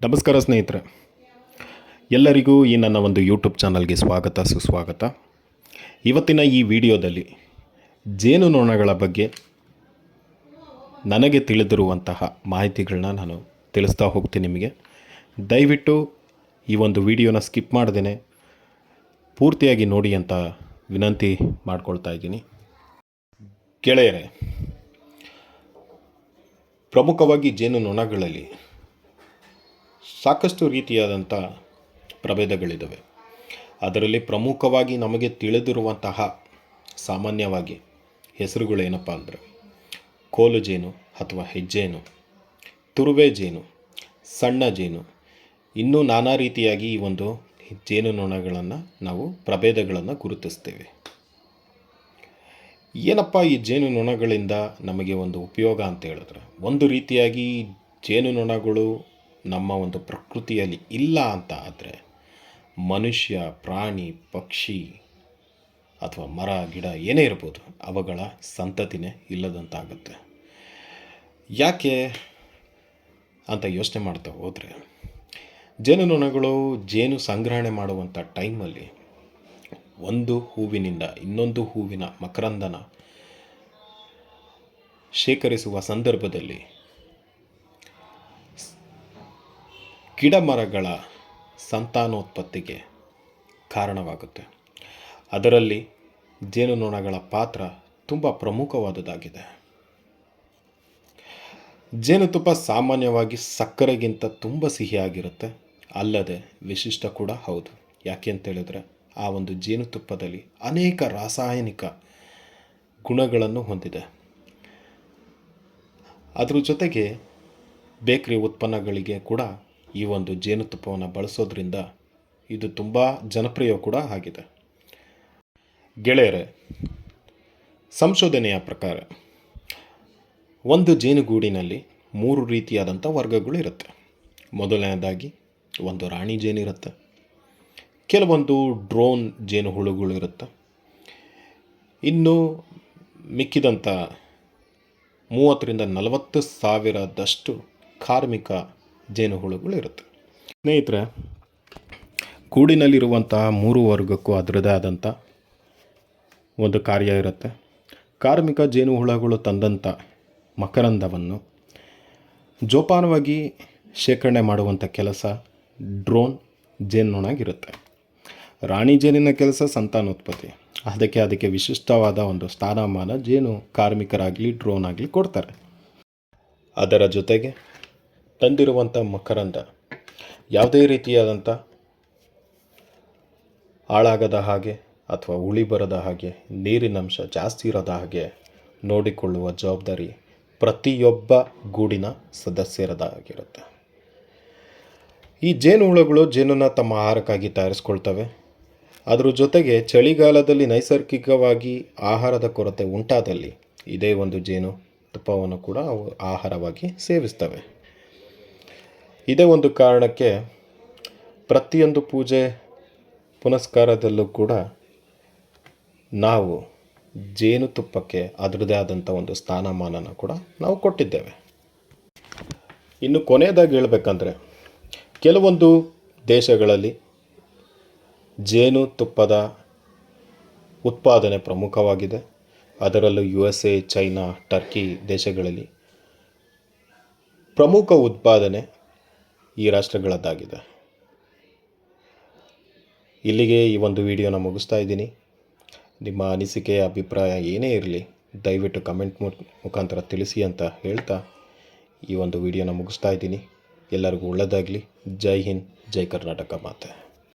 ನಮಸ್ಕಾರ ಸ್ನೇಹಿತರೆ, ಎಲ್ಲರಿಗೂ ಈ ನನ್ನ ಒಂದು ಯೂಟ್ಯೂಬ್ ಚಾನಲ್ಗೆ ಸ್ವಾಗತ ಸುಸ್ವಾಗತ. ಇವತ್ತಿನ ಈ ವಿಡಿಯೋದಲ್ಲಿ ಜೇನುನೊಣಗಳ ಬಗ್ಗೆ ನನಗೆ ತಿಳಿದಿರುವಂತಹ ಮಾಹಿತಿಗಳನ್ನ ನಾನು ತಿಳಿಸ್ತಾ ಹೋಗ್ತೀನಿ ನಿಮಗೆ. ದಯವಿಟ್ಟು ಈ ಒಂದು ವಿಡಿಯೋನ ಸ್ಕಿಪ್ ಮಾಡ್ದೇನೆ ಪೂರ್ತಿಯಾಗಿ ನೋಡಿ ಅಂತ ವಿನಂತಿ ಮಾಡ್ಕೊಳ್ತಾ ಇದ್ದೀನಿ. ಗೆಳೆಯರೇ, ಪ್ರಮುಖವಾಗಿ ಜೇನುನೊಣಗಳಲ್ಲಿ ಸಾಕಷ್ಟು ರೀತಿಯಾದಂಥ ಪ್ರಭೇದಗಳಿದ್ದಾವೆ. ಅದರಲ್ಲಿ ಪ್ರಮುಖವಾಗಿ ನಮಗೆ ತಿಳಿದಿರುವಂತಹ ಸಾಮಾನ್ಯವಾಗಿ ಹೆಸರುಗಳೇನಪ್ಪ ಅಂದರೆ ಕೋಲು ಜೇನು ಅಥವಾ ಹೆಜ್ಜೇನು, ತುರುವೆ ಜೇನು, ಸಣ್ಣ ಜೇನು, ಇನ್ನೂ ನಾನಾ ರೀತಿಯಾಗಿ ಈ ಒಂದು ಜೇನುನೊಣಗಳನ್ನು ನಾವು ಪ್ರಭೇದಗಳನ್ನು ಗುರುತಿಸ್ತೇವೆ. ಏನಪ್ಪ ಈ ಜೇನುನೊಣಗಳಿಂದ ನಮಗೆ ಒಂದು ಉಪಯೋಗ ಅಂತ ಹೇಳಿದ್ರೆ, ಒಂದು ರೀತಿಯಾಗಿ ಜೇನುನೊಣಗಳು ನಮ್ಮ ಒಂದು ಪ್ರಕೃತಿಯಲ್ಲಿ ಇಲ್ಲ ಅಂತ ಆದರೆ ಮನುಷ್ಯ, ಪ್ರಾಣಿ, ಪಕ್ಷಿ ಅಥವಾ ಮರ ಗಿಡ ಏನೇ ಇರ್ಬೋದು, ಅವುಗಳ ಸಂತತಿನೇ ಇಲ್ಲದಂತಾಗುತ್ತೆ. ಯಾಕೆ ಅಂತ ಯೋಚನೆ ಮಾಡ್ತಾ ಹೋದರೆ, ಜೇನುನೊಣಗಳು ಜೇನು ಸಂಗ್ರಹಣೆ ಮಾಡುವಂಥ ಟೈಮಲ್ಲಿ ಒಂದು ಹೂವಿನಿಂದ ಇನ್ನೊಂದು ಹೂವಿನ ಮಕರಂದನ ಶೇಖರಿಸುವ ಸಂದರ್ಭದಲ್ಲಿ ಗಿಡ ಮರಗಳ ಸಂತಾನೋತ್ಪತ್ತಿಗೆ ಕಾರಣವಾಗುತ್ತೆ. ಅದರಲ್ಲಿ ಜೇನುನೊಣಗಳ ಪಾತ್ರ ತುಂಬ ಪ್ರಮುಖವಾದುದಾಗಿದೆ. ಜೇನುತುಪ್ಪ ಸಾಮಾನ್ಯವಾಗಿ ಸಕ್ಕರೆಗಿಂತ ತುಂಬ ಸಿಹಿಯಾಗಿರುತ್ತೆ, ಅಲ್ಲದೆ ವಿಶಿಷ್ಟ ಕೂಡ ಹೌದು. ಯಾಕೆ ಅಂತೇಳಿದರೆ ಆ ಒಂದು ಜೇನುತುಪ್ಪದಲ್ಲಿ ಅನೇಕ ರಾಸಾಯನಿಕ ಗುಣಗಳನ್ನು ಹೊಂದಿದೆ. ಅದ್ರ ಜೊತೆಗೆ ಬೇಕರಿ ಉತ್ಪನ್ನಗಳಿಗೆ ಕೂಡ ಈ ಒಂದು ಜೇನುತುಪ್ಪವನ್ನು ಬಳಸೋದ್ರಿಂದ ಇದು ತುಂಬ ಜನಪ್ರಿಯ ಕೂಡ ಆಗಿದೆ. ಗೆಳೆಯರೇ, ಸಂಶೋಧನೆಯ ಪ್ರಕಾರ ಒಂದು ಜೇನುಗೂಡಿನಲ್ಲಿ 3 ರೀತಿಯಾದಂಥ ವರ್ಗಗಳು ಇರುತ್ತೆ. ಮೊದಲನೇದಾಗಿ ಒಂದು ರಾಣಿ ಜೇನಿರುತ್ತೆ, ಕೆಲವೊಂದು ಡ್ರೋನ್ ಜೇನುಹುಳುಗಳು ಇರುತ್ತೆ, ಇನ್ನು ಮಿಕ್ಕಿದಂಥ 30,000 to 40,000 ಕಾರ್ಮಿಕ ಜೇನುಹುಳುಗಳು ಇರುತ್ತೆ. ಸ್ನೇಹಿತರೆ, ಗೂಡಿನಲ್ಲಿರುವಂತಹ 3 ವರ್ಗಕ್ಕೂ ಅದರದೇ ಆದಂಥ ಒಂದು ಕಾರ್ಯ ಇರುತ್ತೆ. ಕಾರ್ಮಿಕ ಜೇನುಹುಳುಗಳು ತಂದಂಥ ಮಕರಂದವನ್ನು ಜೋಪಾನವಾಗಿ ಶೇಖರಣೆ ಮಾಡುವಂಥ ಕೆಲಸ ಡ್ರೋನ್ ಜೇನುನೊಣಗಿರುತ್ತೆ. ರಾಣಿ ಜೇನಿನ ಕೆಲಸ ಸಂತಾನೋತ್ಪತ್ತಿ. ಅದಕ್ಕೆ ವಿಶಿಷ್ಟವಾದ ಒಂದು ಸ್ಥಾನಮಾನ ಜೇನು ಕಾರ್ಮಿಕರಾಗಲಿ ಡ್ರೋನ್ ಆಗಲಿ ಕೊಡ್ತಾರೆ. ಅದರ ಜೊತೆಗೆ ತಂದಿರುವಂಥ ಮಕರಂದ ಯಾವುದೇ ರೀತಿಯಾದಂಥ ಹಾಳಾಗದ ಹಾಗೆ ಅಥವಾ ಉಳಿ ಬರದ ಹಾಗೆ, ನೀರಿನಂಶ ಜಾಸ್ತಿ ಇರೋದ ಹಾಗೆ ನೋಡಿಕೊಳ್ಳುವ ಜವಾಬ್ದಾರಿ ಪ್ರತಿಯೊಬ್ಬ ಗೂಡಿನ ಸದಸ್ಯರದಾಗಿರುತ್ತೆ. ಈ ಜೇನುಹುಳುಗಳು ಜೇನನ್ನು ತಮ್ಮ ಆಹಾರಕ್ಕಾಗಿ ತಯಾರಿಸ್ಕೊಳ್ತವೆ. ಅದರ ಜೊತೆಗೆ ಚಳಿಗಾಲದಲ್ಲಿ ನೈಸರ್ಗಿಕವಾಗಿ ಆಹಾರದ ಕೊರತೆ ಉಂಟಾದಲ್ಲಿ ಇದೇ ಒಂದು ಜೇನು ತುಪ್ಪವನ್ನು ಕೂಡ ಅವು ಆಹಾರವಾಗಿ ಸೇವಿಸ್ತವೆ. ಇದೇ ಒಂದು ಕಾರಣಕ್ಕೆ ಪ್ರತಿಯೊಂದು ಪೂಜೆ ಪುನಸ್ಕಾರದಲ್ಲೂ ಕೂಡ ನಾವು ಜೇನುತುಪ್ಪಕ್ಕೆ ಅದರದೇ ಆದಂಥ ಒಂದು ಸ್ಥಾನಮಾನನ ಕೂಡ ನಾವು ಕೊಟ್ಟಿದ್ದೇವೆ. ಇನ್ನು ಕೊನೆಯದಾಗಿ ಹೇಳಬೇಕಂದ್ರೆ, ಕೆಲವೊಂದು ದೇಶಗಳಲ್ಲಿ ಜೇನುತುಪ್ಪದ ಉತ್ಪಾದನೆ ಪ್ರಮುಖವಾಗಿದೆ. ಅದರಲ್ಲೂ USA, ಚೈನಾ, ಟರ್ಕಿ ದೇಶಗಳಲ್ಲಿ ಪ್ರಮುಖ ಉತ್ಪಾದನೆ ಈ ರಾಷ್ಟ್ರಗಳದ್ದಾಗಿದೆ. ಇಲ್ಲಿಗೆ ಈ ಒಂದು ವಿಡಿಯೋನ ಮುಗಿಸ್ತಾ ಇದ್ದೀನಿ. ನಿಮ್ಮ ಅನಿಸಿಕೆ, ಅಭಿಪ್ರಾಯ ಏನೇ ಇರಲಿ ದಯವಿಟ್ಟು ಕಮೆಂಟ್ ಮುಖಾಂತರ ತಿಳಿಸಿ ಅಂತ ಹೇಳ್ತಾ ಈ ಒಂದು ವಿಡಿಯೋನ ಮುಗಿಸ್ತಾ ಇದ್ದೀನಿ. ಎಲ್ಲರಿಗೂ ಒಳ್ಳೆಯದಾಗಲಿ. ಜೈ ಹಿಂದ್, ಜೈ ಕರ್ನಾಟಕ ಮಾತೆ.